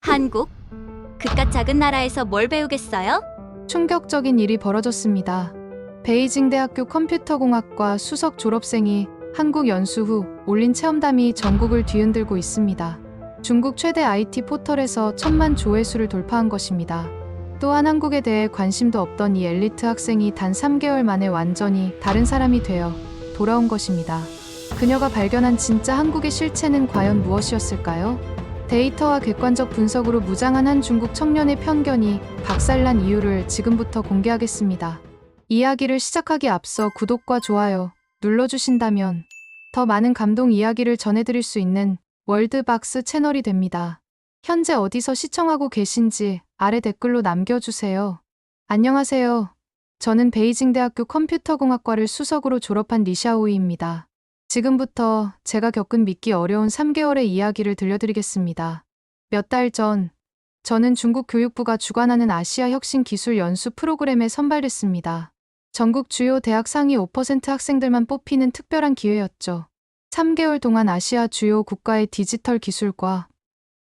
한국? 그깟 작은 나라에서 뭘 배우겠어요? 충격적인 일이 벌어졌습니다. 베이징 대학교 컴퓨터공학과 수석 졸업생이 한국 연수 후 올린 체험담이 전국을 뒤흔들고 있습니다. 중국 최대 IT 포털에서 1,000만 조회수를 돌파한 것입니다. 또한 한국에 대해 관심도 없던 이 엘리트 학생이 단 3개월 만에 완전히 다른 사람이 되어 돌아온 것입니다. 그녀가 발견한 진짜 한국의 실체는 과연 무엇이었을까요? 데이터와 객관적 분석으로 무장한 한 중국 청년의 편견이 박살난 이유를 지금부터 공개하겠습니다. 이야기를 시작하기 앞서 구독과 좋아요 눌러주신다면 더 많은 감동 이야기를 전해드릴 수 있는 월드박스 채널이 됩니다. 현재 어디서 시청하고 계신지 아래 댓글로 남겨주세요. 안녕하세요. 저는 베이징 대학교 컴퓨터공학과를 수석으로 졸업한 리샤오이입니다. 지금부터 제가 겪은 믿기 어려운 3개월의 이야기를 들려드리겠습니다. 몇 달 전, 저는 중국 교육부가 주관하는 아시아 혁신 기술 연수 프로그램에 선발됐습니다. 전국 주요 대학 상위 5% 학생들만 뽑히는 특별한 기회였죠. 3개월 동안 아시아 주요 국가의 디지털 기술과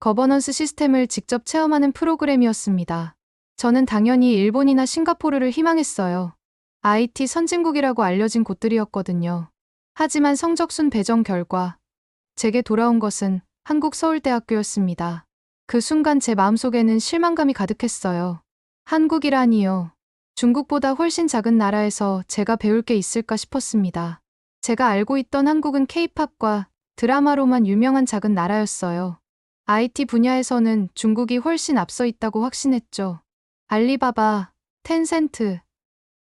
거버넌스 시스템을 직접 체험하는 프로그램이었습니다. 저는 당연히 일본이나 싱가포르를 희망했어요. IT 선진국이라고 알려진 곳들이었거든요. 하지만 성적순 배정 결과 제게 돌아온 것은 한국 서울대학교였습니다. 그 순간 제 마음속에는 실망감이 가득했어요. 한국이라니요. 중국보다 훨씬 작은 나라에서 제가 배울 게 있을까 싶었습니다. 제가 알고 있던 한국은 K-팝과 드라마로만 유명한 작은 나라였어요. IT 분야에서는 중국이 훨씬 앞서 있다고 확신했죠. 알리바바, 텐센트,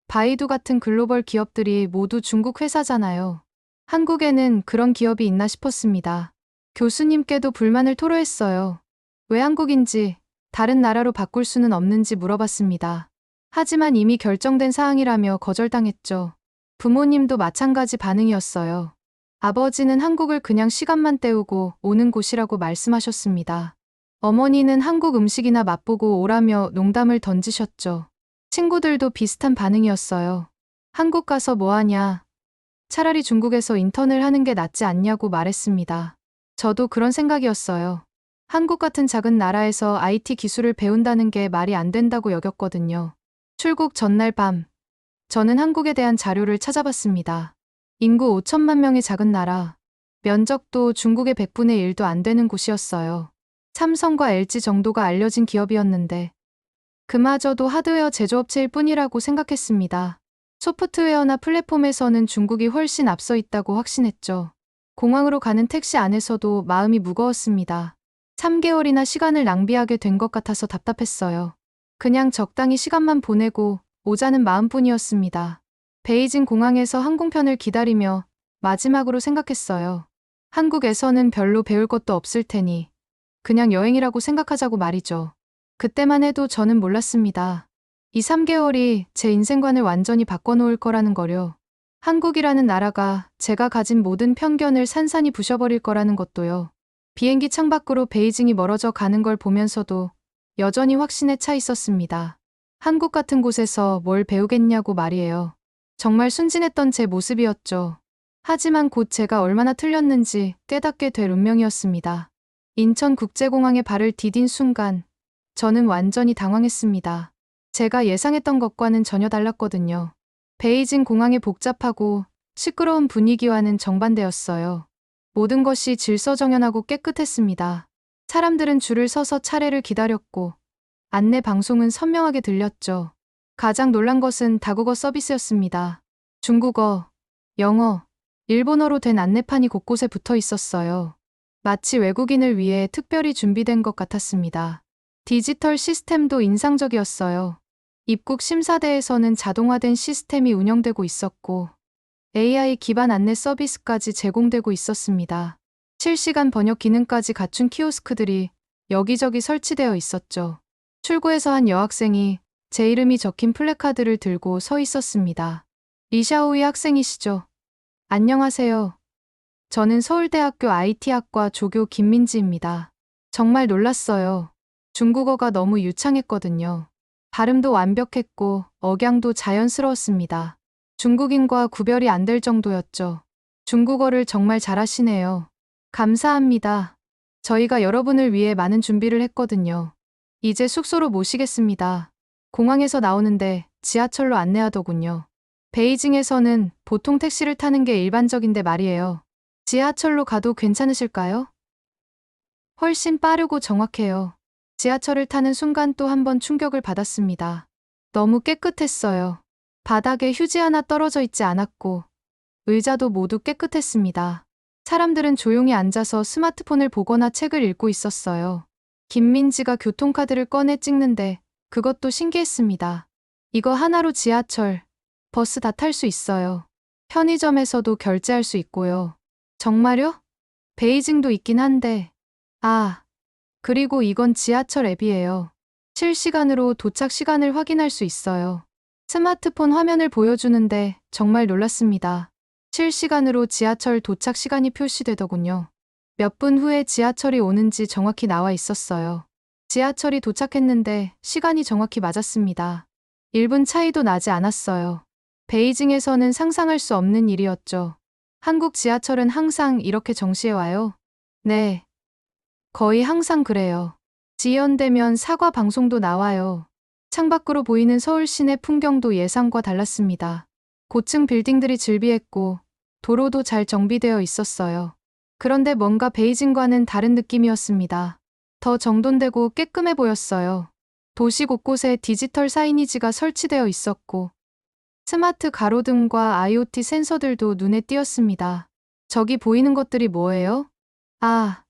바이두 같은 글로벌 기업들이 모두 중국 회사잖아요. 한국에는 그런 기업이 있나 싶었습니다. 교수님께도 불만을 토로했어요. 왜 한국인지 다른 나라로 바꿀 수는 없는지 물어봤습니다. 하지만 이미 결정된 사항이라며 거절당했죠. 부모님도 마찬가지 반응이었어요. 아버지는 한국을 그냥 시간만 때우고 오는 곳이라고 말씀하셨습니다. 어머니는 한국 음식이나 맛보고 오라며 농담을 던지셨죠. 친구들도 비슷한 반응이었어요. 한국 가서 뭐 하냐? 차라리 중국에서 인턴을 하는 게 낫지 않냐고 말했습니다. 저도 그런 생각이었어요. 한국 같은 작은 나라에서 IT 기술을 배운다는 게 말이 안 된다고 여겼거든요. 출국 전날 밤, 저는 한국에 대한 자료를 찾아봤습니다. 인구 5천만 명의 작은 나라, 면적도 중국의 100분의 1도 안 되는 곳이었어요. 삼성과 LG 정도가 알려진 기업이었는데 그마저도 하드웨어 제조업체일 뿐이라고 생각했습니다. 소프트웨어나 플랫폼에서는 중국이 훨씬 앞서 있다고 확신했죠. 공항으로 가는 택시 안에서도 마음이 무거웠습니다. 3개월이나 시간을 낭비하게 된 것 같아서 답답했어요. 그냥 적당히 시간만 보내고 오자는 마음뿐이었습니다. 베이징 공항에서 항공편을 기다리며 마지막으로 생각했어요. 한국에서는 별로 배울 것도 없을 테니 그냥 여행이라고 생각하자고 말이죠. 그때만 해도 저는 몰랐습니다. 이 3개월이 제 인생관을 완전히 바꿔놓을 거라는 거요. 한국이라는 나라가 제가 가진 모든 편견을 산산이 부셔버릴 거라는 것도요. 비행기 창밖으로 베이징이 멀어져 가는 걸 보면서도 여전히 확신에 차 있었습니다. 한국 같은 곳에서 뭘 배우겠냐고 말이에요. 정말 순진했던 제 모습이었죠. 하지만 곧 제가 얼마나 틀렸는지 깨닫게 될 운명이었습니다. 인천국제공항에 발을 디딘 순간 저는 완전히 당황했습니다. 제가 예상했던 것과는 전혀 달랐거든요. 베이징 공항의 복잡하고 시끄러운 분위기와는 정반대였어요. 모든 것이 질서정연하고 깨끗했습니다. 사람들은 줄을 서서 차례를 기다렸고 안내 방송은 선명하게 들렸죠. 가장 놀란 것은 다국어 서비스였습니다. 중국어, 영어, 일본어로 된 안내판이 곳곳에 붙어 있었어요. 마치 외국인을 위해 특별히 준비된 것 같았습니다. 디지털 시스템도 인상적이었어요. 입국 심사대에서는 자동화된 시스템이 운영되고 있었고 AI 기반 안내 서비스까지 제공되고 있었습니다. 실시간 번역 기능까지 갖춘 키오스크들이 여기저기 설치되어 있었죠. 출구에서 한 여학생이 제 이름이 적힌 플래카드를 들고 서 있었습니다. 리샤오이 학생이시죠? 안녕하세요. 저는 서울대학교 IT학과 조교 김민지입니다. 정말 놀랐어요. 중국어가 너무 유창했거든요. 발음도 완벽했고 억양도 자연스러웠습니다. 중국인과 구별이 안 될 정도였죠. 중국어를 정말 잘하시네요. 감사합니다. 저희가 여러분을 위해 많은 준비를 했거든요. 이제 숙소로 모시겠습니다. 공항에서 나오는데 지하철로 안내하더군요. 베이징에서는 보통 택시를 타는 게 일반적인데 말이에요. 지하철로 가도 괜찮으실까요? 훨씬 빠르고 정확해요. 지하철을 타는 순간 또 한 번 충격을 받았습니다. 너무 깨끗했어요. 바닥에 휴지 하나 떨어져 있지 않았고, 의자도 모두 깨끗했습니다. 사람들은 조용히 앉아서 스마트폰을 보거나 책을 읽고 있었어요. 김민지가 교통카드를 꺼내 찍는데 그것도 신기했습니다. 이거 하나로 지하철, 버스 다 탈 수 있어요. 편의점에서도 결제할 수 있고요. 정말요? 베이징도 있긴 한데. 아, 그리고 이건 지하철 앱이에요. 실시간으로 도착 시간을 확인할 수 있어요. 스마트폰 화면을 보여주는데 정말 놀랐습니다. 실시간으로 지하철 도착 시간이 표시되더군요. 몇 분 후에 지하철이 오는지 정확히 나와 있었어요. 지하철이 도착했는데 시간이 정확히 맞았습니다. 1분 차이도 나지 않았어요. 베이징에서는 상상할 수 없는 일이었죠. 한국 지하철은 항상 이렇게 정시에 와요? 네. 거의 항상 그래요. 지연되면 사과 방송도 나와요. 창밖으로 보이는 서울 시내 풍경도 예상과 달랐습니다. 고층 빌딩들이 즐비했고 도로도 잘 정비되어 있었어요. 그런데 뭔가 베이징과는 다른 느낌이었습니다. 더 정돈되고 깨끗해 보였어요. 도시 곳곳에 디지털 사이니지가 설치되어 있었고 스마트 가로등과 IoT 센서들도 눈에 띄었습니다. 저기 보이는 것들이 뭐예요? 아,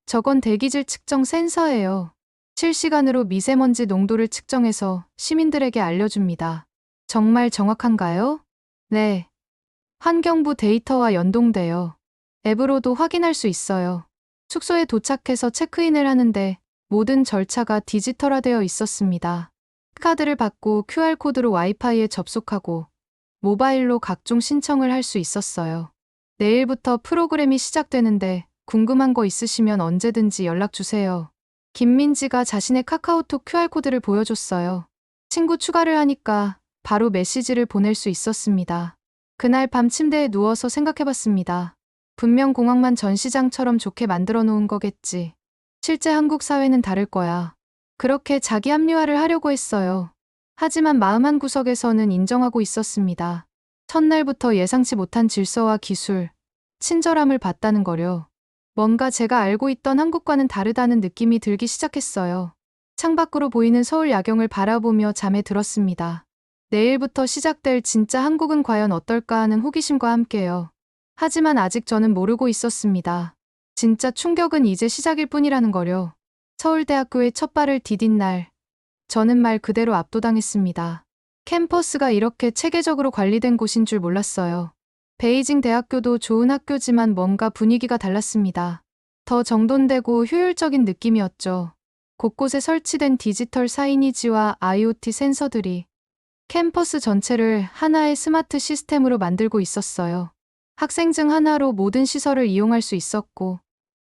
저건 대기질 측정 센서예요. 실시간으로 미세먼지 농도를 측정해서 시민들에게 알려줍니다. 정말 정확한가요? 네. 환경부 데이터와 연동돼요. 앱으로도 확인할 수 있어요. 숙소에 도착해서 체크인을 하는데 모든 절차가 디지털화되어 있었습니다. 카드를 받고 QR코드로 와이파이에 접속하고 모바일로 각종 신청을 할 수 있었어요. 내일부터 프로그램이 시작되는데 궁금한 거 있으시면 언제든지 연락 주세요. 김민지가 자신의 카카오톡 QR코드를 보여줬어요. 친구 추가를 하니까 바로 메시지를 보낼 수 있었습니다. 그날 밤 침대에 누워서 생각해봤습니다. 분명 공항만 전시장처럼 좋게 만들어 놓은 거겠지. 실제 한국 사회는 다를 거야. 그렇게 자기 합리화를 하려고 했어요. 하지만 마음 한구석에서는 인정하고 있었습니다. 첫날부터 예상치 못한 질서와 기술, 친절함을 봤다는 거려. 뭔가 제가 알고 있던 한국과는 다르다는 느낌이 들기 시작했어요. 창밖으로 보이는 서울 야경을 바라보며 잠에 들었습니다. 내일부터 시작될 진짜 한국은 과연 어떨까 하는 호기심과 함께요. 하지만 아직 저는 모르고 있었습니다. 진짜 충격은 이제 시작일 뿐이라는 거려. 서울대학교에 첫 발을 디딘 날, 저는 말 그대로 압도당했습니다. 캠퍼스가 이렇게 체계적으로 관리된 곳인 줄 몰랐어요. 베이징 대학교도 좋은 학교지만 뭔가 분위기가 달랐습니다. 더 정돈되고 효율적인 느낌이었죠. 곳곳에 설치된 디지털 사이니지와 IoT 센서들이 캠퍼스 전체를 하나의 스마트 시스템으로 만들고 있었어요. 학생증 하나로 모든 시설을 이용할 수 있었고,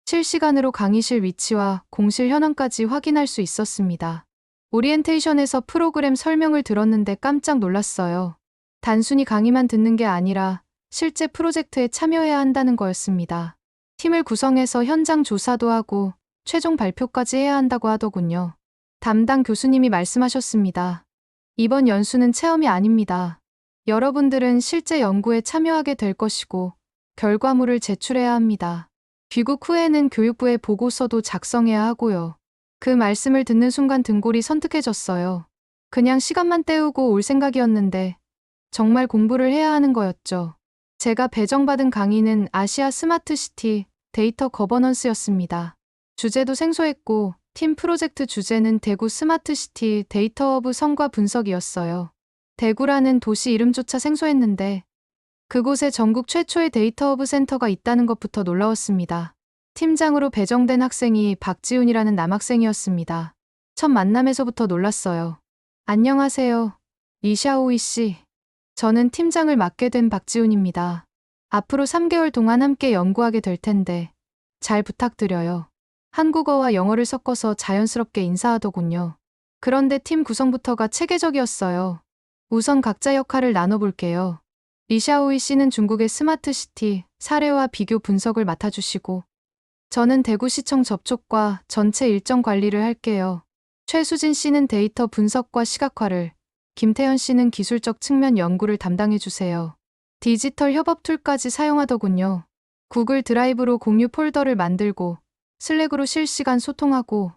실시간으로 강의실 위치와 공실 현황까지 확인할 수 있었습니다. 오리엔테이션에서 프로그램 설명을 들었는데 깜짝 놀랐어요. 단순히 강의만 듣는 게 아니라 실제 프로젝트에 참여해야 한다는 거였습니다. 팀을 구성해서 현장 조사도 하고 최종 발표까지 해야 한다고 하더군요. 담당 교수님이 말씀하셨습니다. 이번 연수는 체험이 아닙니다. 여러분들은 실제 연구에 참여하게 될 것이고 결과물을 제출해야 합니다. 귀국 후에는 교육부에 보고서도 작성해야 하고요. 그 말씀을 듣는 순간 등골이 선뜩해졌어요. 그냥 시간만 때우고 올 생각이었는데 정말 공부를 해야 하는 거였죠. 제가 배정받은 강의는 아시아 스마트시티 데이터 거버넌스였습니다. 주제도 생소했고 팀 프로젝트 주제는 대구 스마트시티 데이터 허브 성과 분석이었어요. 대구라는 도시 이름조차 생소했는데 그곳에 전국 최초의 데이터 허브 센터가 있다는 것부터 놀라웠습니다. 팀장으로 배정된 학생이 박지훈이라는 남학생이었습니다. 첫 만남에서부터 놀랐어요. 안녕하세요. 리샤오이 씨. 저는 팀장을 맡게 된 박지훈입니다. 앞으로 3개월 동안 함께 연구하게 될 텐데 잘 부탁드려요. 한국어와 영어를 섞어서 자연스럽게 인사하더군요. 그런데 팀 구성부터가 체계적이었어요. 우선 각자 역할을 나눠볼게요. 리샤오이 씨는 중국의 스마트시티 사례와 비교 분석을 맡아주시고 저는 대구시청 접촉과 전체 일정 관리를 할게요. 최수진 씨는 데이터 분석과 시각화를, 김태현 씨는 기술적 측면 연구를 담당해 주세요. 디지털 협업 툴까지 사용하더군요. 구글 드라이브로 공유 폴더를 만들고 슬랙으로 실시간 소통하고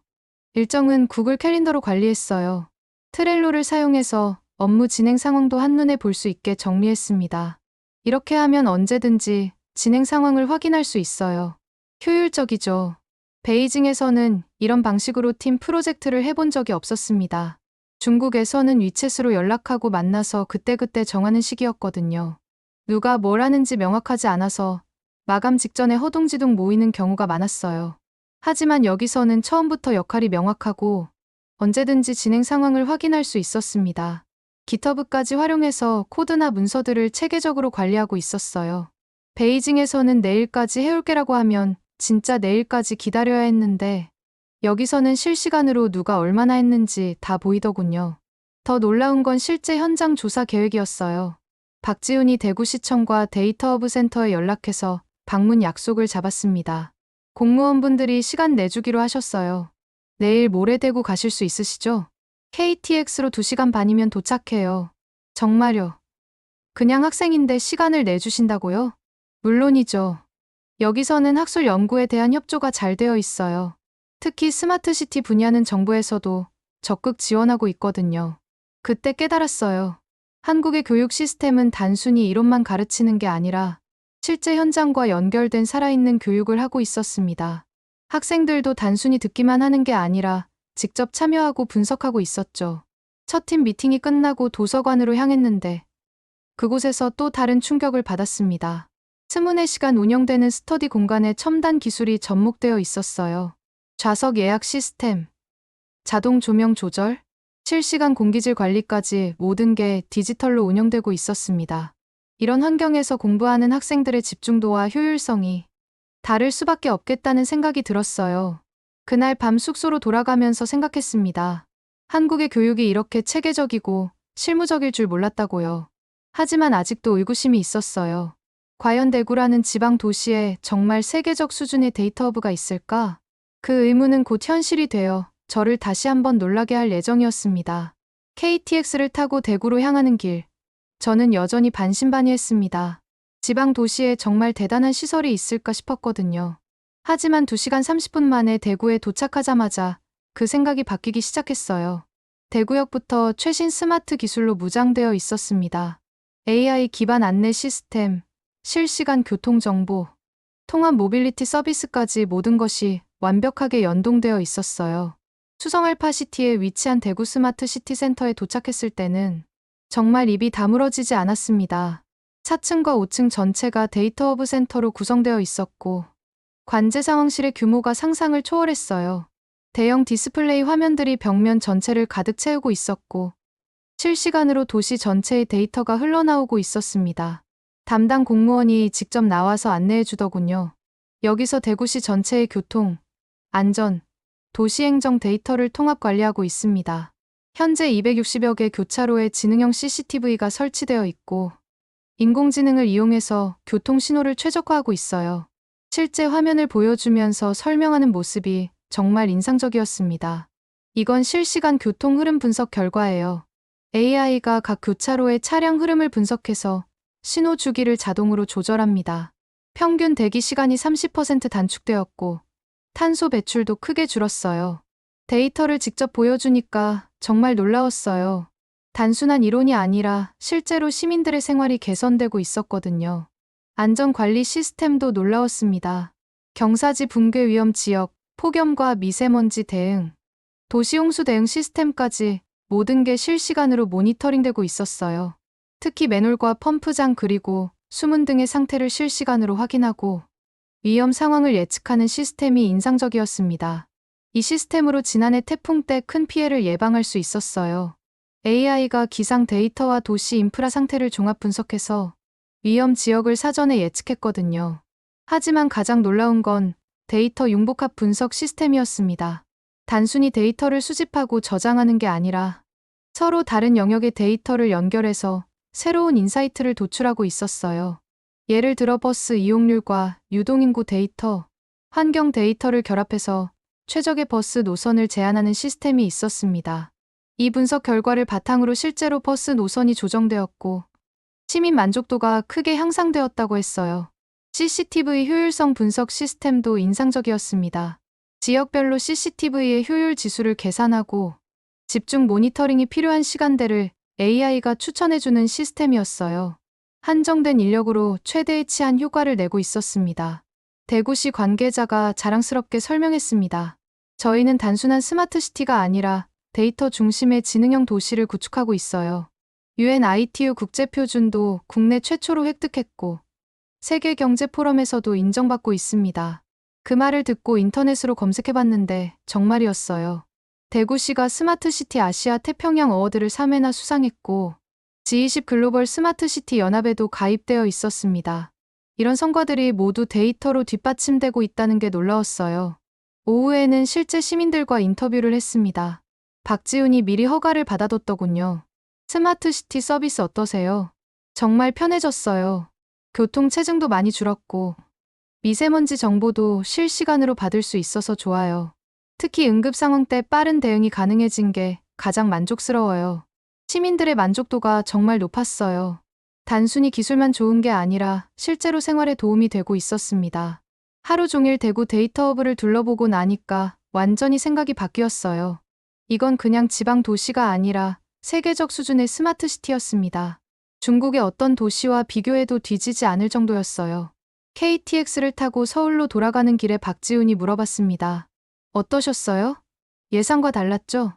일정은 구글 캘린더로 관리했어요. 트렐로를 사용해서 업무 진행 상황도 한눈에 볼 수 있게 정리했습니다. 이렇게 하면 언제든지 진행 상황을 확인할 수 있어요. 효율적이죠. 베이징에서는 이런 방식으로 팀 프로젝트를 해본 적이 없었습니다. 중국에서는 위챗으로 연락하고 만나서 그때그때 정하는 시기였거든요. 누가 뭘 하는지 명확하지 않아서 마감 직전에 허둥지둥 모이는 경우가 많았어요. 하지만 여기서는 처음부터 역할이 명확하고 언제든지 진행 상황을 확인할 수 있었습니다. 기터브까지 활용해서 코드나 문서들을 체계적으로 관리하고 있었어요. 베이징에서는 내일까지 해올게라고 하면 진짜 내일까지 기다려야 했는데 여기서는 실시간으로 누가 얼마나 했는지 다 보이더군요. 더 놀라운 건 실제 현장 조사 계획이었어요. 박지훈이 대구시청과 데이터허브 센터에 연락해서 방문 약속을 잡았습니다. 공무원분들이 시간 내주기로 하셨어요. 내일 모레 대구 가실 수 있으시죠? KTX로 2시간 반이면 도착해요. 정말요? 그냥 학생인데 시간을 내주신다고요? 물론이죠. 여기서는 학술 연구에 대한 협조가 잘 되어 있어요. 특히 스마트시티 분야는 정부에서도 적극 지원하고 있거든요. 그때 깨달았어요. 한국의 교육 시스템은 단순히 이론만 가르치는 게 아니라 실제 현장과 연결된 살아있는 교육을 하고 있었습니다. 학생들도 단순히 듣기만 하는 게 아니라 직접 참여하고 분석하고 있었죠. 첫 팀 미팅이 끝나고 도서관으로 향했는데 그곳에서 또 다른 충격을 받았습니다. 24시간 운영되는 스터디 공간에 첨단 기술이 접목되어 있었어요. 좌석 예약 시스템, 자동 조명 조절, 실시간 공기질 관리까지 모든 게 디지털로 운영되고 있었습니다. 이런 환경에서 공부하는 학생들의 집중도와 효율성이 다를 수밖에 없겠다는 생각이 들었어요. 그날 밤 숙소로 돌아가면서 생각했습니다. 한국의 교육이 이렇게 체계적이고 실무적일 줄 몰랐다고요. 하지만 아직도 의구심이 있었어요. 과연 대구라는 지방 도시에 정말 세계적 수준의 데이터 허브가 있을까? 그 의문은 곧 현실이 되어 저를 다시 한번 놀라게 할 예정이었습니다. KTX를 타고 대구로 향하는 길. 저는 여전히 반신반의했습니다. 지방 도시에 정말 대단한 시설이 있을까 싶었거든요. 하지만 2시간 30분 만에 대구에 도착하자마자 그 생각이 바뀌기 시작했어요. 대구역부터 최신 스마트 기술로 무장되어 있었습니다. AI 기반 안내 시스템, 실시간 교통정보, 통합 모빌리티 서비스까지 모든 것이 완벽하게 연동되어 있었어요. 수성 알파시티에 위치한 대구 스마트 시티 센터에 도착했을 때는 정말 입이 다물어지지 않았습니다. 4층과 5층 전체가 데이터 허브 센터로 구성되어 있었고 관제 상황실의 규모가 상상을 초월했어요. 대형 디스플레이 화면들이 벽면 전체를 가득 채우고 있었고 실시간으로 도시 전체의 데이터가 흘러나오고 있었습니다. 담당 공무원이 직접 나와서 안내해 주더군요. 여기서 대구시 전체의 교통, 안전, 도시행정 데이터를 통합 관리하고 있습니다. 현재 260여 개 교차로에 지능형 CCTV가 설치되어 있고 인공지능을 이용해서 교통 신호를 최적화하고 있어요. 실제 화면을 보여주면서 설명하는 모습이 정말 인상적이었습니다. 이건 실시간 교통 흐름 분석 결과예요. AI가 각 교차로의 차량 흐름을 분석해서 신호 주기를 자동으로 조절합니다. 평균 대기 시간이 30% 단축되었고 탄소 배출도 크게 줄었어요. 데이터를 직접 보여주니까 정말 놀라웠어요. 단순한 이론이 아니라 실제로 시민들의 생활이 개선되고 있었거든요. 안전관리 시스템도 놀라웠습니다. 경사지 붕괴 위험 지역, 폭염과 미세먼지 대응, 도시홍수 대응 시스템까지 모든 게 실시간으로 모니터링되고 있었어요. 특히 맨홀과 펌프장 그리고 수문 등의 상태를 실시간으로 확인하고 위험 상황을 예측하는 시스템이 인상적이었습니다. 이 시스템으로 지난해 태풍 때 큰 피해를 예방할 수 있었어요. AI가 기상 데이터와 도시 인프라 상태를 종합 분석해서 위험 지역을 사전에 예측했거든요. 하지만 가장 놀라운 건 데이터 융복합 분석 시스템이었습니다. 단순히 데이터를 수집하고 저장하는 게 아니라 서로 다른 영역의 데이터를 연결해서 새로운 인사이트를 도출하고 있었어요. 예를 들어 버스 이용률과 유동인구 데이터, 환경 데이터를 결합해서 최적의 버스 노선을 제안하는 시스템이 있었습니다. 이 분석 결과를 바탕으로 실제로 버스 노선이 조정되었고 시민 만족도가 크게 향상되었다고 했어요. CCTV 효율성 분석 시스템도 인상적이었습니다. 지역별로 CCTV의 효율 지수를 계산하고 집중 모니터링이 필요한 시간대를 AI가 추천해주는 시스템이었어요. 한정된 인력으로 최대의 치안 효과를 내고 있었습니다. 대구시 관계자가 자랑스럽게 설명했습니다. 저희는 단순한 스마트 시티가 아니라 데이터 중심의 지능형 도시를 구축하고 있어요. UN ITU 국제표준도 국내 최초로 획득했고 세계경제포럼에서도 인정받고 있습니다. 그 말을 듣고 인터넷으로 검색해봤는데 정말이었어요. 대구시가 스마트시티 아시아 태평양 어워드를 3회나 수상했고 G20 글로벌 스마트시티 연합에도 가입되어 있었습니다. 이런 성과들이 모두 데이터로 뒷받침되고 있다는 게 놀라웠어요. 오후에는 실제 시민들과 인터뷰를 했습니다. 박지훈이 미리 허가를 받아뒀더군요. 스마트시티 서비스 어떠세요? 정말 편해졌어요. 교통 체증도 많이 줄었고 미세먼지 정보도 실시간으로 받을 수 있어서 좋아요. 특히 응급 상황 때 빠른 대응이 가능해진 게 가장 만족스러워요. 시민들의 만족도가 정말 높았어요. 단순히 기술만 좋은 게 아니라 실제로 생활에 도움이 되고 있었습니다. 하루 종일 대구 데이터허브를 둘러보고 나니까 완전히 생각이 바뀌었어요. 이건 그냥 지방 도시가 아니라 세계적 수준의 스마트 시티였습니다. 중국의 어떤 도시와 비교해도 뒤지지 않을 정도였어요. KTX를 타고 서울로 돌아가는 길에 박지훈이 물어봤습니다. 어떠셨어요? 예상과 달랐죠?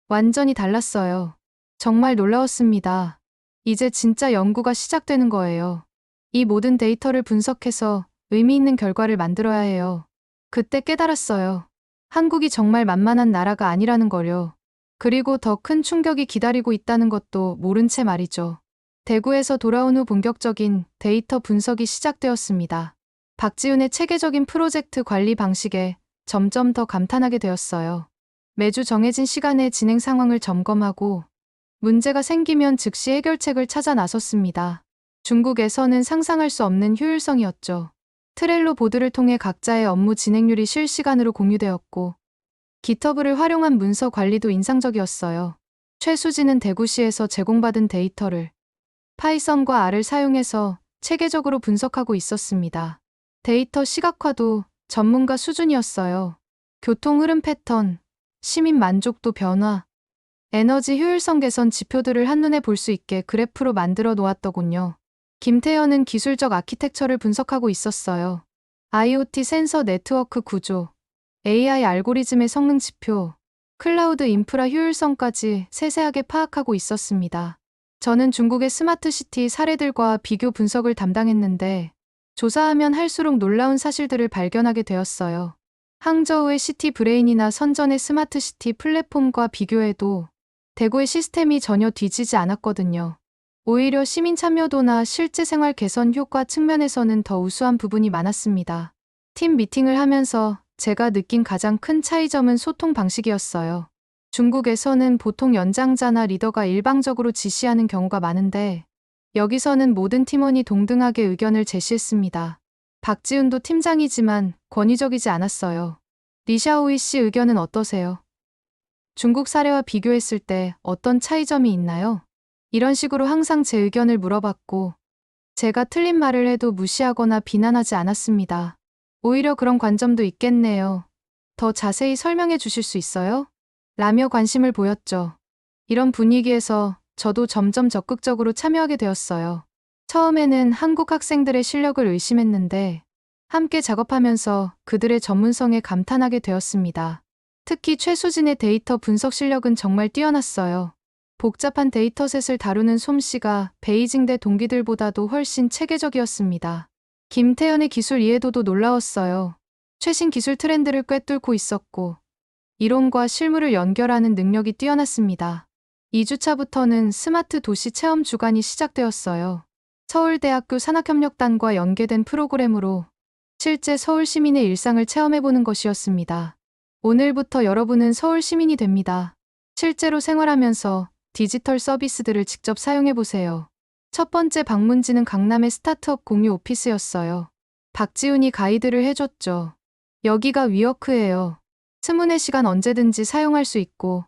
완전히 달랐어요. 정말 놀라웠습니다. 이제 진짜 연구가 시작되는 거예요. 이 모든 데이터를 분석해서 의미 있는 결과를 만들어야 해요. 그때 깨달았어요. 한국이 정말 만만한 나라가 아니라는 거요. 그리고 더 큰 충격이 기다리고 있다는 것도 모른 채 말이죠. 대구에서 돌아온 후 본격적인 데이터 분석이 시작되었습니다. 박지훈의 체계적인 프로젝트 관리 방식에 점점 더 감탄하게 되었어요. 매주 정해진 시간에 진행 상황을 점검하고 문제가 생기면 즉시 해결책을 찾아 나섰습니다. 중국에서는 상상할 수 없는 효율성이었죠. 트렐로 보드를 통해 각자의 업무 진행률이 실시간으로 공유되었고 기터브를 활용한 문서 관리도 인상적이었어요. 최수진은 대구시에서 제공받은 데이터를 파이썬과 R을 사용해서 체계적으로 분석하고 있었습니다. 데이터 시각화도 전문가 수준이었어요. 교통 흐름 패턴, 시민 만족도 변화, 에너지 효율성 개선 지표들을 한눈에 볼 수 있게 그래프로 만들어 놓았더군요. 김태현은 기술적 아키텍처를 분석하고 있었어요. IoT 센서 네트워크 구조, AI 알고리즘의 성능 지표, 클라우드 인프라 효율성까지 세세하게 파악하고 있었습니다. 저는 중국의 스마트시티 사례들과 비교 분석을 담당했는데 조사하면 할수록 놀라운 사실들을 발견하게 되었어요. 항저우의 시티 브레인이나 선전의 스마트시티 플랫폼과 비교해도 대구의 시스템이 전혀 뒤지지 않았거든요. 오히려 시민 참여도나 실제 생활 개선 효과 측면에서는 더 우수한 부분이 많았습니다. 팀 미팅을 하면서 제가 느낀 가장 큰 차이점은 소통 방식이었어요. 중국에서는 보통 연장자나 리더가 일방적으로 지시하는 경우가 많은데 여기서는 모든 팀원이 동등하게 의견을 제시했습니다. 박지훈도 팀장이지만 권위적이지 않았어요. 리샤오이 씨 의견은 어떠세요? 중국 사례와 비교했을 때 어떤 차이점이 있나요? 이런 식으로 항상 제 의견을 물어봤고 제가 틀린 말을 해도 무시하거나 비난하지 않았습니다. 오히려 그런 관점도 있겠네요. 더 자세히 설명해 주실 수 있어요? 라며 관심을 보였죠. 이런 분위기에서 저도 점점 적극적으로 참여하게 되었어요. 처음에는 한국 학생들의 실력을 의심했는데 함께 작업하면서 그들의 전문성에 감탄하게 되었습니다. 특히 최수진의 데이터 분석 실력은 정말 뛰어났어요. 복잡한 데이터셋을 다루는 솜씨가 베이징대 동기들보다도 훨씬 체계적이었습니다. 김태현의 기술 이해도도 놀라웠어요. 최신 기술 트렌드를 꿰뚫고 있었고 이론과 실무를 연결하는 능력이 뛰어났습니다. 2주차부터는 스마트 도시 체험 주간이 시작되었어요. 서울대학교 산학협력단과 연계된 프로그램으로 실제 서울 시민의 일상을 체험해보는 것이었습니다. 오늘부터 여러분은 서울 시민이 됩니다. 실제로 생활하면서 디지털 서비스들을 직접 사용해보세요. 첫 번째 방문지는 강남의 스타트업 공유 오피스였어요. 박지훈이 가이드를 해줬죠. 여기가 위워크예요. 24시간 언제든지 사용할 수 있고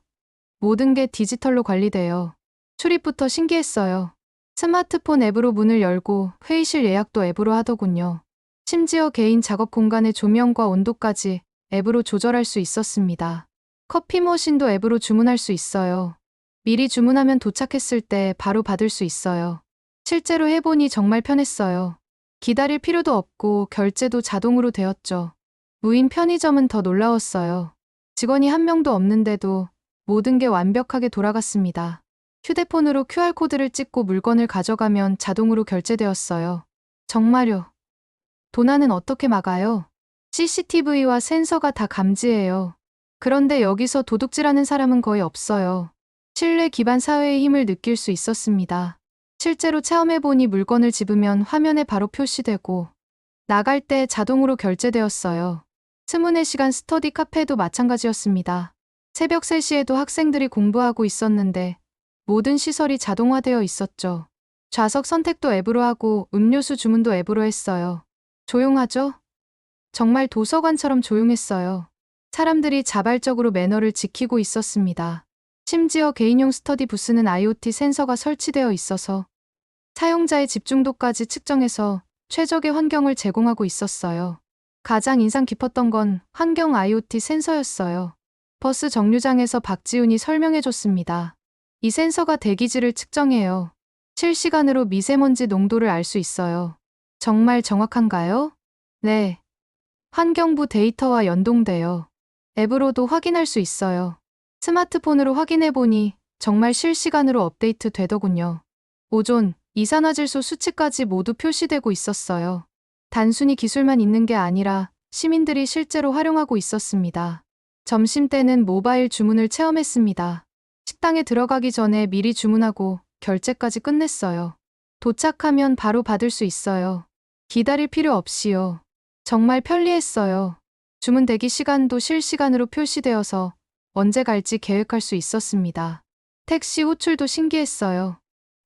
모든 게 디지털로 관리돼요. 출입부터 신기했어요. 스마트폰 앱으로 문을 열고 회의실 예약도 앱으로 하더군요. 심지어 개인 작업 공간의 조명과 온도까지 앱으로 조절할 수 있었습니다. 커피 머신도 앱으로 주문할 수 있어요. 미리 주문하면 도착했을 때 바로 받을 수 있어요. 실제로 해보니 정말 편했어요. 기다릴 필요도 없고 결제도 자동으로 되었죠. 무인 편의점은 더 놀라웠어요. 직원이 한 명도 없는데도 모든 게 완벽하게 돌아갔습니다. 휴대폰으로 QR코드를 찍고 물건을 가져가면 자동으로 결제되었어요. 정말요. 도난은 어떻게 막아요? CCTV와 센서가 다 감지해요. 그런데 여기서 도둑질하는 사람은 거의 없어요. 신뢰 기반 사회의 힘을 느낄 수 있었습니다. 실제로 체험해보니 물건을 집으면 화면에 바로 표시되고 나갈 때 자동으로 결제되었어요. 24시간 스터디 카페도 마찬가지였습니다. 새벽 3시에도 학생들이 공부하고 있었는데 모든 시설이 자동화되어 있었죠. 좌석 선택도 앱으로 하고 음료수 주문도 앱으로 했어요. 조용하죠? 정말 도서관처럼 조용했어요. 사람들이 자발적으로 매너를 지키고 있었습니다. 심지어 개인용 스터디 부스는 IoT 센서가 설치되어 있어서 사용자의 집중도까지 측정해서 최적의 환경을 제공하고 있었어요. 가장 인상 깊었던 건 환경 IoT 센서였어요. 버스 정류장에서 박지훈이 설명해줬습니다. 이 센서가 대기질을 측정해요. 실시간으로 미세먼지 농도를 알 수 있어요. 정말 정확한가요? 네. 환경부 데이터와 연동돼요. 앱으로도 확인할 수 있어요. 스마트폰으로 확인해보니 정말 실시간으로 업데이트 되더군요. 오존, 이산화질소 수치까지 모두 표시되고 있었어요. 단순히 기술만 있는 게 아니라 시민들이 실제로 활용하고 있었습니다. 점심때는 모바일 주문을 체험했습니다. 식당에 들어가기 전에 미리 주문하고 결제까지 끝냈어요. 도착하면 바로 받을 수 있어요. 기다릴 필요 없이요. 정말 편리했어요. 주문 대기 시간도 실시간으로 표시되어서 언제 갈지 계획할 수 있었습니다. 택시 호출도 신기했어요.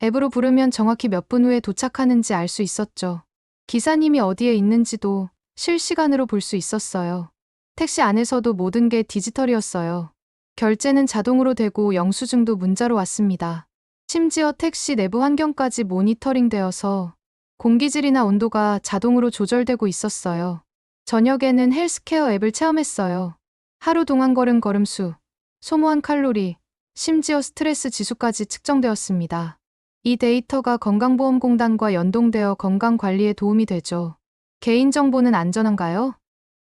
앱으로 부르면 정확히 몇 분 후에 도착하는지 알 수 있었죠. 기사님이 어디에 있는지도 실시간으로 볼 수 있었어요. 택시 안에서도 모든 게 디지털이었어요. 결제는 자동으로 되고 영수증도 문자로 왔습니다. 심지어 택시 내부 환경까지 모니터링 되어서 공기질이나 온도가 자동으로 조절되고 있었어요. 저녁에는 헬스케어 앱을 체험했어요. 하루 동안 걸은 걸음수, 소모한 칼로리, 심지어 스트레스 지수까지 측정되었습니다. 이 데이터가 건강보험공단과 연동되어 건강관리에 도움이 되죠. 개인정보는 안전한가요?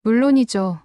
물론이죠.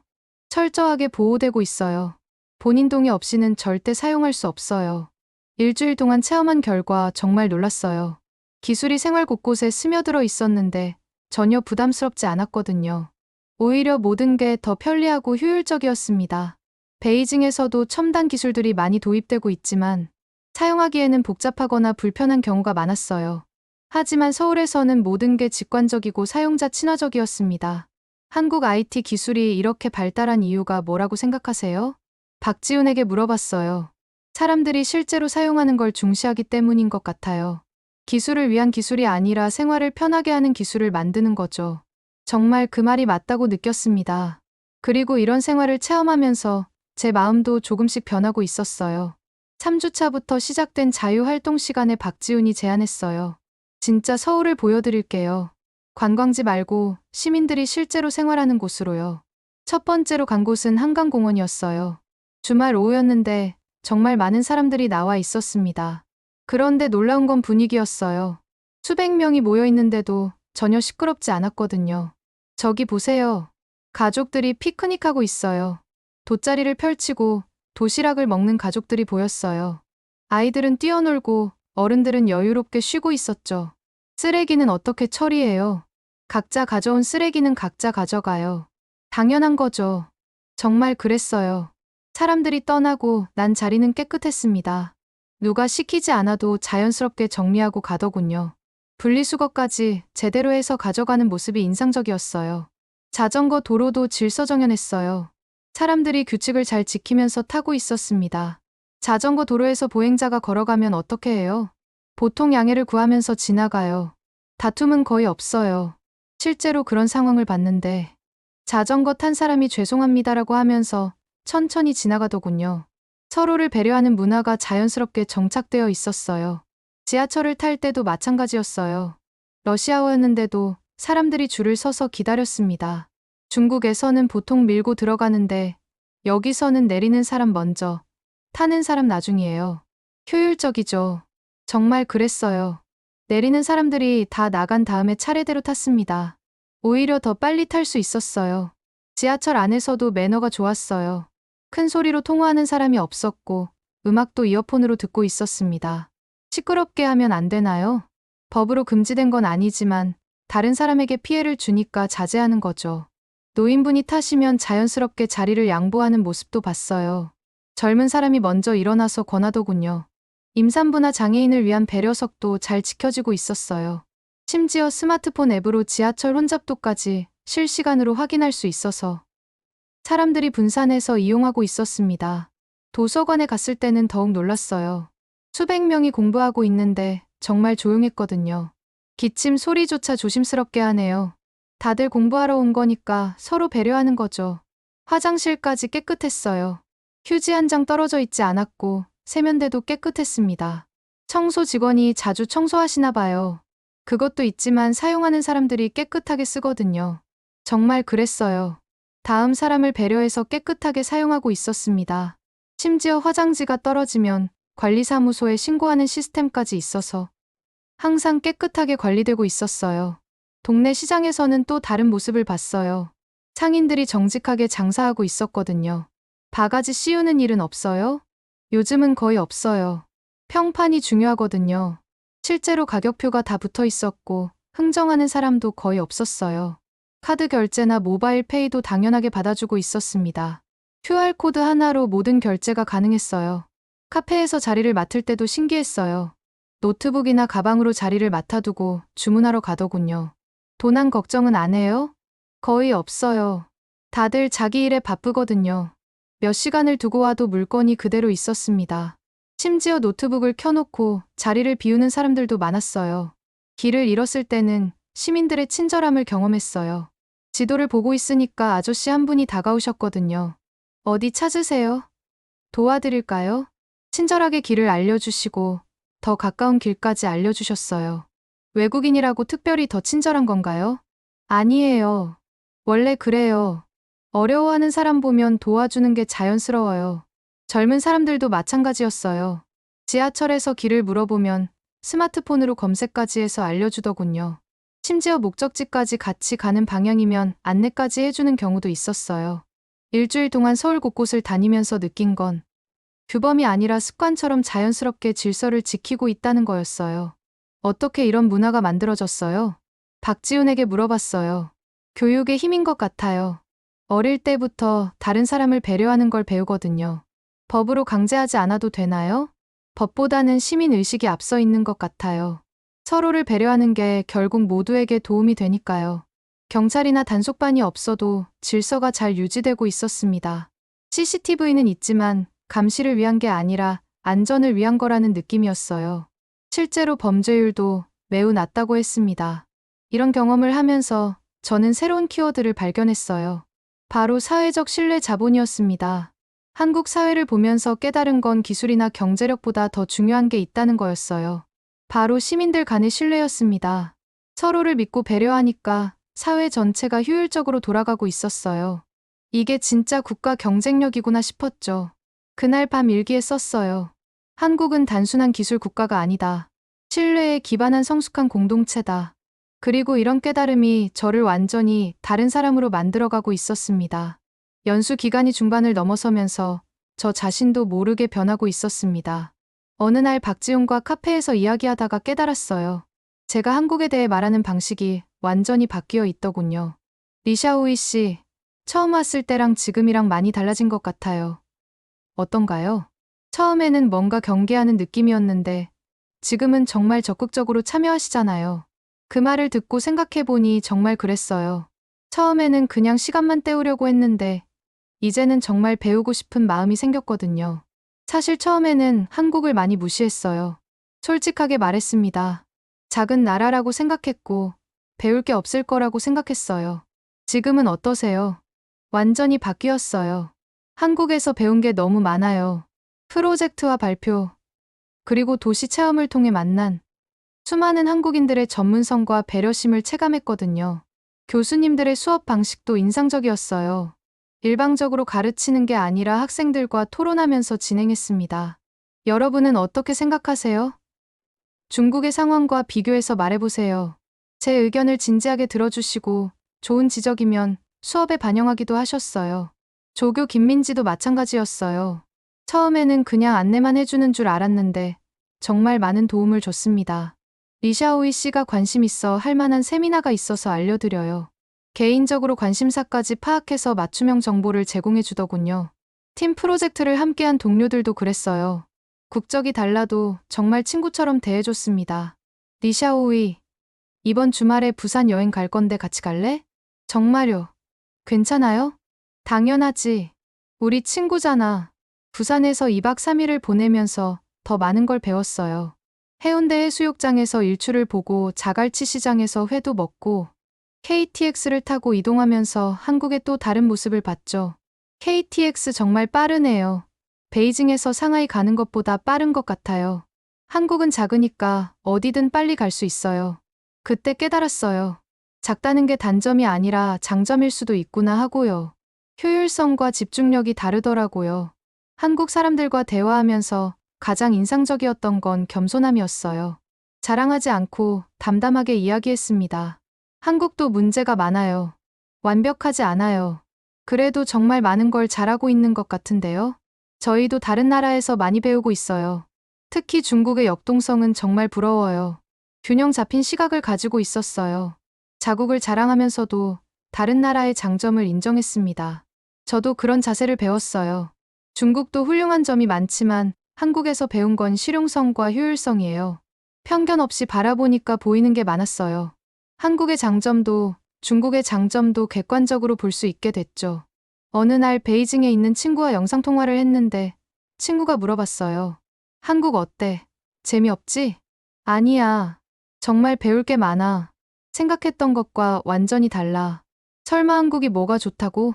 철저하게 보호되고 있어요. 본인 동의 없이는 절대 사용할 수 없어요. 일주일 동안 체험한 결과 정말 놀랐어요. 기술이 생활 곳곳에 스며들어 있었는데 전혀 부담스럽지 않았거든요. 오히려 모든 게 더 편리하고 효율적이었습니다. 베이징에서도 첨단 기술들이 많이 도입되고 있지만 사용하기에는 복잡하거나 불편한 경우가 많았어요. 하지만 서울에서는 모든 게 직관적이고 사용자 친화적이었습니다. 한국 IT 기술이 이렇게 발달한 이유가 뭐라고 생각하세요? 박지훈에게 물어봤어요. 사람들이 실제로 사용하는 걸 중시하기 때문인 것 같아요. 기술을 위한 기술이 아니라 생활을 편하게 하는 기술을 만드는 거죠. 정말 그 말이 맞다고 느꼈습니다. 그리고 이런 생활을 체험하면서 제 마음도 조금씩 변하고 있었어요. 3주차부터 시작된 자유활동 시간에 박지훈이 제안했어요. 진짜 서울을 보여드릴게요. 관광지 말고 시민들이 실제로 생활하는 곳으로요. 첫 번째로 간 곳은 한강공원이었어요. 주말 오후였는데 정말 많은 사람들이 나와 있었습니다. 그런데 놀라운 건 분위기였어요. 수백 명이 모여 있는데도 전혀 시끄럽지 않았거든요. 저기 보세요. 가족들이 피크닉하고 있어요. 돗자리를 펼치고 도시락을 먹는 가족들이 보였어요. 아이들은 뛰어놀고 어른들은 여유롭게 쉬고 있었죠. 쓰레기는 어떻게 처리해요? 각자 가져온 쓰레기는 각자 가져가요. 당연한 거죠. 정말 그랬어요. 사람들이 떠나고 난 자리는 깨끗했습니다. 누가 시키지 않아도 자연스럽게 정리하고 가더군요. 분리수거까지 제대로 해서 가져가는 모습이 인상적이었어요. 자전거 도로도 질서정연했어요. 사람들이 규칙을 잘 지키면서 타고 있었습니다. 자전거 도로에서 보행자가 걸어가면 어떻게 해요? 보통 양해를 구하면서 지나가요. 다툼은 거의 없어요. 실제로 그런 상황을 봤는데 자전거 탄 사람이 죄송합니다라고 하면서 천천히 지나가더군요. 서로를 배려하는 문화가 자연스럽게 정착되어 있었어요. 지하철을 탈 때도 마찬가지였어요. 러시아어였는데도 사람들이 줄을 서서 기다렸습니다. 중국에서는 보통 밀고 들어가는데 여기서는 내리는 사람 먼저, 타는 사람 나중이에요. 효율적이죠. 정말 그랬어요. 내리는 사람들이 다 나간 다음에 차례대로 탔습니다. 오히려 더 빨리 탈 수 있었어요. 지하철 안에서도 매너가 좋았어요. 큰 소리로 통화하는 사람이 없었고 음악도 이어폰으로 듣고 있었습니다. 시끄럽게 하면 안 되나요? 법으로 금지된 건 아니지만 다른 사람에게 피해를 주니까 자제하는 거죠. 노인분이 타시면 자연스럽게 자리를 양보하는 모습도 봤어요. 젊은 사람이 먼저 일어나서 권하더군요. 임산부나 장애인을 위한 배려석도 잘 지켜지고 있었어요. 심지어 스마트폰 앱으로 지하철 혼잡도까지 실시간으로 확인할 수 있어서 사람들이 분산해서 이용하고 있었습니다. 도서관에 갔을 때는 더욱 놀랐어요. 수백 명이 공부하고 있는데 정말 조용했거든요. 기침 소리조차 조심스럽게 하네요. 다들 공부하러 온 거니까 서로 배려하는 거죠. 화장실까지 깨끗했어요. 휴지 한 장 떨어져 있지 않았고 세면대도 깨끗했습니다. 청소 직원이 자주 청소하시나 봐요. 그것도 있지만 사용하는 사람들이 깨끗하게 쓰거든요. 정말 그랬어요. 다음 사람을 배려해서 깨끗하게 사용하고 있었습니다. 심지어 화장지가 떨어지면 관리사무소에 신고하는 시스템까지 있어서 항상 깨끗하게 관리되고 있었어요. 동네 시장에서는 또 다른 모습을 봤어요. 상인들이 정직하게 장사하고 있었거든요. 바가지 씌우는 일은 없어요? 요즘은 거의 없어요. 평판이 중요하거든요. 실제로 가격표가 다 붙어 있었고 흥정하는 사람도 거의 없었어요. 카드 결제나 모바일 페이도 당연하게 받아주고 있었습니다. QR코드 하나로 모든 결제가 가능했어요. 카페에서 자리를 맡을 때도 신기했어요. 노트북이나 가방으로 자리를 맡아두고 주문하러 가더군요. 도난 걱정은 안 해요? 거의 없어요. 다들 자기 일에 바쁘거든요. 몇 시간을 두고 와도 물건이 그대로 있었습니다. 심지어 노트북을 켜놓고 자리를 비우는 사람들도 많았어요. 길을 잃었을 때는 시민들의 친절함을 경험했어요. 지도를 보고 있으니까 아저씨 한 분이 다가오셨거든요. 어디 찾으세요? 도와드릴까요? 친절하게 길을 알려주시고 더 가까운 길까지 알려주셨어요. 외국인이라고 특별히 더 친절한 건가요? 아니에요. 원래 그래요. 어려워하는 사람 보면 도와주는 게 자연스러워요. 젊은 사람들도 마찬가지였어요. 지하철에서 길을 물어보면 스마트폰으로 검색까지 해서 알려주더군요. 심지어 목적지까지 같이 가는 방향이면 안내까지 해주는 경우도 있었어요. 일주일 동안 서울 곳곳을 다니면서 느낀 건 규범이 아니라 습관처럼 자연스럽게 질서를 지키고 있다는 거였어요. 어떻게 이런 문화가 만들어졌어요? 박지훈에게 물어봤어요. 교육의 힘인 것 같아요. 어릴 때부터 다른 사람을 배려하는 걸 배우거든요. 법으로 강제하지 않아도 되나요? 법보다는 시민의식이 앞서 있는 것 같아요. 서로를 배려하는 게 결국 모두에게 도움이 되니까요. 경찰이나 단속반이 없어도 질서가 잘 유지되고 있었습니다. CCTV는 있지만 감시를 위한 게 아니라 안전을 위한 거라는 느낌이었어요. 실제로 범죄율도 매우 낮다고 했습니다. 이런 경험을 하면서 저는 새로운 키워드를 발견했어요. 바로 사회적 신뢰 자본이었습니다. 한국 사회를 보면서 깨달은 건 기술이나 경제력보다 더 중요한 게 있다는 거였어요. 바로 시민들 간의 신뢰였습니다. 서로를 믿고 배려하니까 사회 전체가 효율적으로 돌아가고 있었어요. 이게 진짜 국가 경쟁력이구나 싶었죠. 그날 밤 일기에 썼어요. 한국은 단순한 기술 국가가 아니다. 신뢰에 기반한 성숙한 공동체다. 그리고 이런 깨달음이 저를 완전히 다른 사람으로 만들어가고 있었습니다. 연수 기간이 중반을 넘어서면서 저 자신도 모르게 변하고 있었습니다. 어느 날 박지훈과 카페에서 이야기하다가 깨달았어요. 제가 한국에 대해 말하는 방식이 완전히 바뀌어 있더군요. 리샤오이 씨, 처음 왔을 때랑 지금이랑 많이 달라진 것 같아요. 어떤가요? 처음에는 뭔가 경계하는 느낌이었는데 지금은 정말 적극적으로 참여하시잖아요. 그 말을 듣고 생각해보니 정말 그랬어요. 처음에는 그냥 시간만 때우려고 했는데 이제는 정말 배우고 싶은 마음이 생겼거든요. 사실 처음에는 한국을 많이 무시했어요. 솔직하게 말했습니다. 작은 나라라고 생각했고 배울 게 없을 거라고 생각했어요. 지금은 어떠세요? 완전히 바뀌었어요. 한국에서 배운 게 너무 많아요. 프로젝트와 발표, 그리고 도시 체험을 통해 만난 수많은 한국인들의 전문성과 배려심을 체감했거든요. 교수님들의 수업 방식도 인상적이었어요. 일방적으로 가르치는 게 아니라 학생들과 토론하면서 진행했습니다. 여러분은 어떻게 생각하세요? 중국의 상황과 비교해서 말해보세요. 제 의견을 진지하게 들어주시고 좋은 지적이면 수업에 반영하기도 하셨어요. 조교 김민지도 마찬가지였어요. 처음에는 그냥 안내만 해주는 줄 알았는데 정말 많은 도움을 줬습니다. 리샤오이 씨가 관심 있어 할 만한 세미나가 있어서 알려드려요. 개인적으로 관심사까지 파악해서 맞춤형 정보를 제공해 주더군요. 팀 프로젝트를 함께한 동료들도 그랬어요. 국적이 달라도 정말 친구처럼 대해줬습니다. 리샤오이, 이번 주말에 부산 여행 갈 건데 같이 갈래? 정말요? 괜찮아요? 당연하지. 우리 친구잖아. 부산에서 2박 3일을 보내면서 더 많은 걸 배웠어요. 해운대 해수욕장에서 일출을 보고 자갈치 시장에서 회도 먹고 KTX를 타고 이동하면서 한국의 또 다른 모습을 봤죠. KTX 정말 빠르네요. 베이징에서 상하이 가는 것보다 빠른 것 같아요. 한국은 작으니까 어디든 빨리 갈 수 있어요. 그때 깨달았어요. 작다는 게 단점이 아니라 장점일 수도 있구나 하고요. 효율성과 집중력이 다르더라고요. 한국 사람들과 대화하면서 가장 인상적이었던 건 겸손함이었어요. 자랑하지 않고 담담하게 이야기했습니다. 한국도 문제가 많아요. 완벽하지 않아요. 그래도 정말 많은 걸 잘하고 있는 것 같은데요. 저희도 다른 나라에서 많이 배우고 있어요. 특히 중국의 역동성은 정말 부러워요. 균형 잡힌 시각을 가지고 있었어요. 자국을 자랑하면서도 다른 나라의 장점을 인정했습니다. 저도 그런 자세를 배웠어요. 중국도 훌륭한 점이 많지만 한국에서 배운 건 실용성과 효율성이에요. 편견 없이 바라보니까 보이는 게 많았어요. 한국의 장점도 중국의 장점도 객관적으로 볼 수 있게 됐죠. 어느 날 베이징에 있는 친구와 영상통화를 했는데 친구가 물어봤어요. 한국 어때? 재미없지? 아니야. 정말 배울 게 많아. 생각했던 것과 완전히 달라. 설마 한국이 뭐가 좋다고?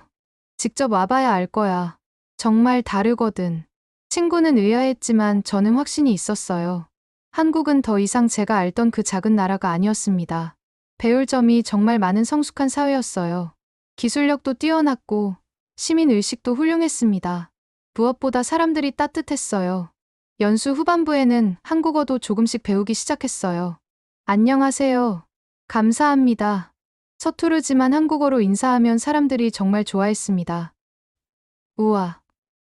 직접 와봐야 알 거야. 정말 다르거든. 친구는 의아했지만 저는 확신이 있었어요. 한국은 더 이상 제가 알던 그 작은 나라가 아니었습니다. 배울 점이 정말 많은 성숙한 사회였어요. 기술력도 뛰어났고 시민의식도 훌륭했습니다. 무엇보다 사람들이 따뜻했어요. 연수 후반부에는 한국어도 조금씩 배우기 시작했어요. 안녕하세요. 감사합니다. 서투르지만 한국어로 인사하면 사람들이 정말 좋아했습니다. 우와.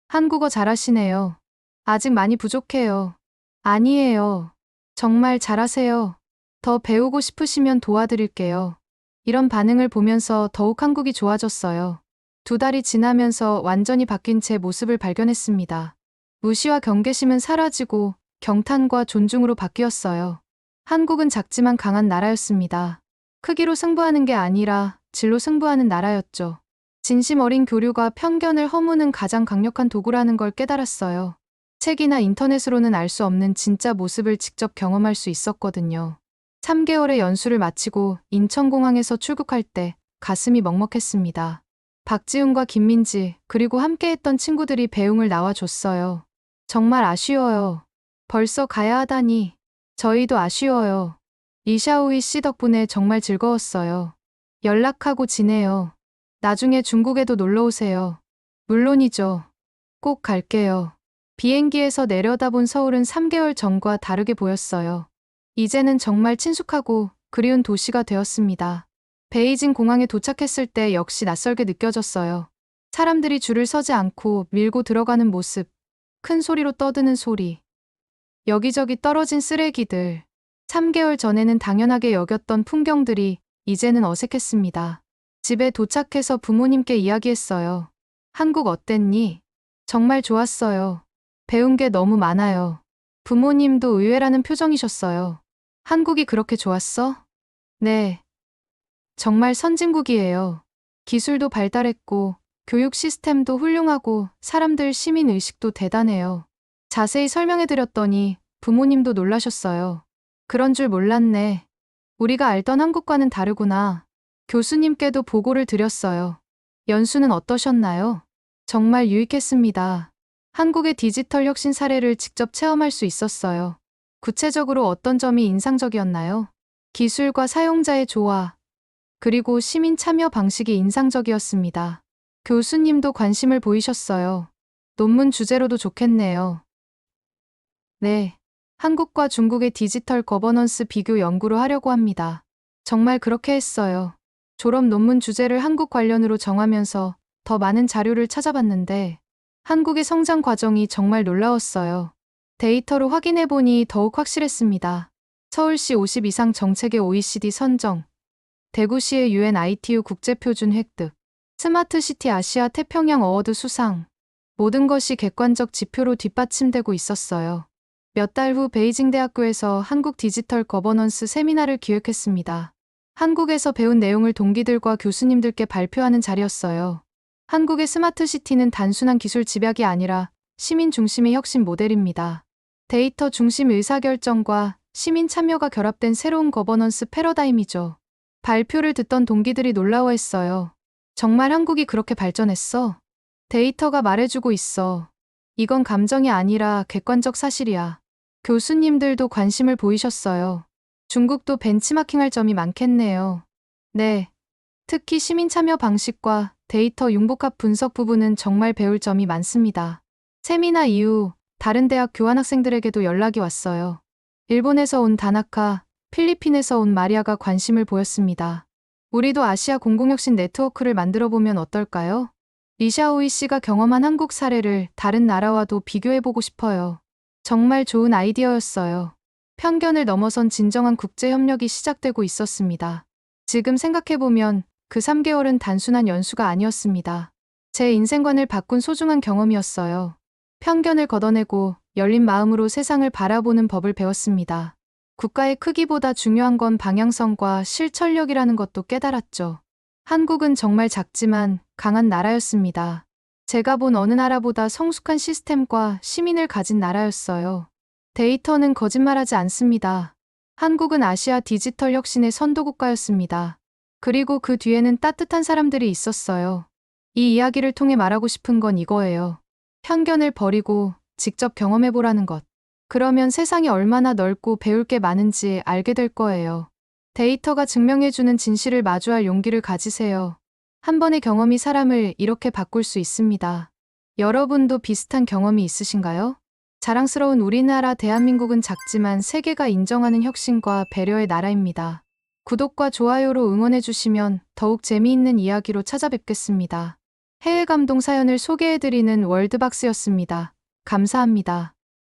한국어 잘하시네요. 아직 많이 부족해요. 아니에요. 정말 잘하세요. 더 배우고 싶으시면 도와드릴게요. 이런 반응을 보면서 더욱 한국이 좋아졌어요. 2달이 지나면서 완전히 바뀐 제 모습을 발견했습니다. 무시와 경계심은 사라지고 경탄과 존중으로 바뀌었어요. 한국은 작지만 강한 나라였습니다. 크기로 승부하는 게 아니라 질로 승부하는 나라였죠. 진심 어린 교류가 편견을 허무는 가장 강력한 도구라는 걸 깨달았어요. 책이나 인터넷으로는 알 수 없는 진짜 모습을 직접 경험할 수 있었거든요. 3개월의 연수를 마치고 인천공항에서 출국할 때 가슴이 먹먹했습니다. 박지훈과 김민지 그리고 함께했던 친구들이 배웅을 나와줬어요. 정말 아쉬워요. 벌써 가야 하다니. 저희도 아쉬워요. 리샤오이 씨 덕분에 정말 즐거웠어요. 연락하고 지내요. 나중에 중국에도 놀러 오세요. 물론이죠. 꼭 갈게요. 비행기에서 내려다본 서울은 3개월 전과 다르게 보였어요. 이제는 정말 친숙하고 그리운 도시가 되었습니다. 베이징 공항에 도착했을 때 역시 낯설게 느껴졌어요. 사람들이 줄을 서지 않고 밀고 들어가는 모습, 큰 소리로 떠드는 소리, 여기저기 떨어진 쓰레기들, 3개월 전에는 당연하게 여겼던 풍경들이 이제는 어색했습니다. 집에 도착해서 부모님께 이야기했어요. 한국 어땠니? 정말 좋았어요. 배운 게 너무 많아요. 부모님도 의외라는 표정이셨어요. 한국이 그렇게 좋았어? 네. 정말 선진국이에요. 기술도 발달했고, 교육 시스템도 훌륭하고, 사람들 시민 의식도 대단해요. 자세히 설명해드렸더니 부모님도 놀라셨어요. 그런 줄 몰랐네. 우리가 알던 한국과는 다르구나. 교수님께도 보고를 드렸어요. 연수는 어떠셨나요? 정말 유익했습니다. 한국의 디지털 혁신 사례를 직접 체험할 수 있었어요. 구체적으로 어떤 점이 인상적이었나요? 기술과 사용자의 조화, 그리고 시민 참여 방식이 인상적이었습니다. 교수님도 관심을 보이셨어요. 논문 주제로도 좋겠네요. 네. 한국과 중국의 디지털 거버넌스 비교 연구를 하려고 합니다. 정말 그렇게 했어요. 졸업 논문 주제를 한국 관련으로 정하면서 더 많은 자료를 찾아봤는데 한국의 성장 과정이 정말 놀라웠어요. 데이터로 확인해보니 더욱 확실했습니다. 서울시 50 이상 정책의 OECD 선정, 대구시의 UN ITU 국제표준 획득, 스마트시티 아시아 태평양 어워드 수상, 모든 것이 객관적 지표로 뒷받침되고 있었어요. 몇 달 후 베이징 대학교에서 한국 디지털 거버넌스 세미나를 기획했습니다. 한국에서 배운 내용을 동기들과 교수님들께 발표하는 자리였어요. 한국의 스마트시티는 단순한 기술 집약이 아니라 시민 중심의 혁신 모델입니다. 데이터 중심 의사결정과 시민 참여가 결합된 새로운 거버넌스 패러다임이죠. 발표를 듣던 동기들이 놀라워했어요. 정말 한국이 그렇게 발전했어? 데이터가 말해주고 있어. 이건 감정이 아니라 객관적 사실이야. 교수님들도 관심을 보이셨어요. 중국도 벤치마킹할 점이 많겠네요. 네. 특히 시민 참여 방식과 데이터 융복합 분석 부분은 정말 배울 점이 많습니다. 세미나 이후 다른 대학 교환학생들에게도 연락이 왔어요. 일본에서 온 다나카, 필리핀에서 온 마리아가 관심을 보였습니다. 우리도 아시아 공공혁신 네트워크를 만들어보면 어떨까요? 리샤오이 씨가 경험한 한국 사례를 다른 나라와도 비교해보고 싶어요. 정말 좋은 아이디어였어요. 편견을 넘어선 진정한 국제협력이 시작되고 있었습니다. 지금 생각해보면 그 3개월은 단순한 연수가 아니었습니다. 제 인생관을 바꾼 소중한 경험이었어요. 편견을 걷어내고 열린 마음으로 세상을 바라보는 법을 배웠습니다. 국가의 크기보다 중요한 건 방향성과 실천력이라는 것도 깨달았죠. 한국은 정말 작지만 강한 나라였습니다. 제가 본 어느 나라보다 성숙한 시스템과 시민을 가진 나라였어요. 데이터는 거짓말하지 않습니다. 한국은 아시아 디지털 혁신의 선도국가였습니다. 그리고 그 뒤에는 따뜻한 사람들이 있었어요. 이 이야기를 통해 말하고 싶은 건 이거예요. 편견을 버리고 직접 경험해보라는 것. 그러면 세상이 얼마나 넓고 배울 게 많은지 알게 될 거예요. 데이터가 증명해주는 진실을 마주할 용기를 가지세요. 한 번의 경험이 사람을 이렇게 바꿀 수 있습니다. 여러분도 비슷한 경험이 있으신가요? 자랑스러운 우리나라 대한민국은 작지만 세계가 인정하는 혁신과 배려의 나라입니다. 구독과 좋아요로 응원해주시면 더욱 재미있는 이야기로 찾아뵙겠습니다. 해외 감동 사연을 소개해드리는 월드박스였습니다. 감사합니다.